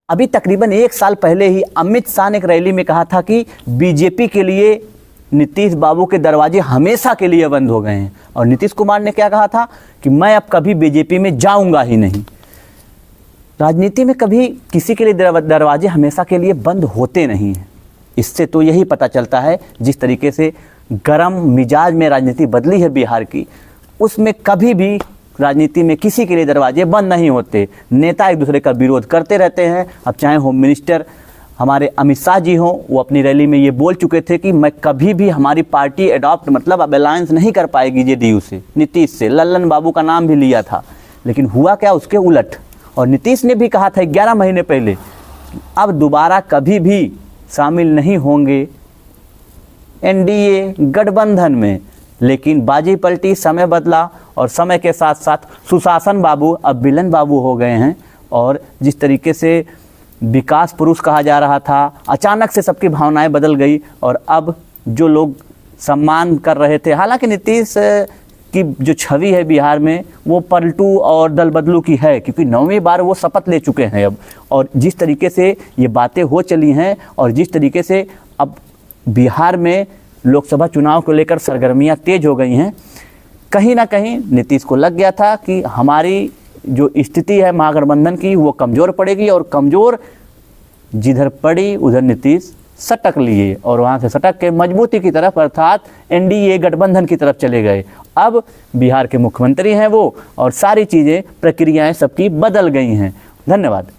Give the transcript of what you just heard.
अभी तकरीबन एक साल पहले ही अमित शाह ने एक रैली में कहा था कि बीजेपी के लिए नीतीश बाबू के दरवाजे हमेशा के लिए बंद हो गए हैं। और नीतीश कुमार ने क्या कहा था कि मैं अब कभी बीजेपी में जाऊंगा ही नहीं। राजनीति में कभी किसी के लिए दरवाजे हमेशा के लिए बंद होते नहीं हैं। इससे तो यही पता चलता है जिस तरीके से गरम मिजाज में राजनीति बदली है बिहार की, उसमें कभी भी राजनीति में किसी के लिए दरवाजे बंद नहीं होते। नेता एक दूसरे का विरोध करते रहते हैं। अब चाहे होम मिनिस्टर हमारे अमित शाह जी हों, वो अपनी रैली में ये बोल चुके थे कि मैं कभी भी हमारी पार्टी एडॉप्ट मतलब अब अलायंस नहीं कर पाएगी जेडीयू से, नीतीश से। लल्लन बाबू का नाम भी लिया था, लेकिन हुआ क्या, उसके उलट। और नीतीश ने भी कहा था 11 महीने पहले अब दोबारा कभी भी शामिल नहीं होंगे एनडीए गठबंधन में। लेकिन बाजी पलटी, समय बदला और समय के साथ साथ सुशासन बाबू अब विलन बाबू हो गए हैं। और जिस तरीके से विकास पुरुष कहा जा रहा था, अचानक से सबकी भावनाएं बदल गई और अब जो लोग सम्मान कर रहे थे, हालांकि नीतीश की जो छवि है बिहार में वो पलटू और दल बदलू की है, क्योंकि 9वीं बार वो शपथ ले चुके हैं अब। और जिस तरीके से ये बातें हो चली हैं और जिस तरीके से अब बिहार में लोकसभा चुनाव को लेकर सरगर्मियां तेज हो गई हैं, कहीं ना कहीं नीतीश को लग गया था कि हमारी जो स्थिति है महागठबंधन की वो कमज़ोर पड़ेगी। और कमज़ोर जिधर पड़ी उधर नीतीश सटक लिए और वहाँ से सटक के मजबूती की तरफ अर्थात एनडीए गठबंधन की तरफ चले गए। अब बिहार के मुख्यमंत्री हैं वो और सारी चीज़ें, प्रक्रियाएं सबकी बदल गई हैं। धन्यवाद।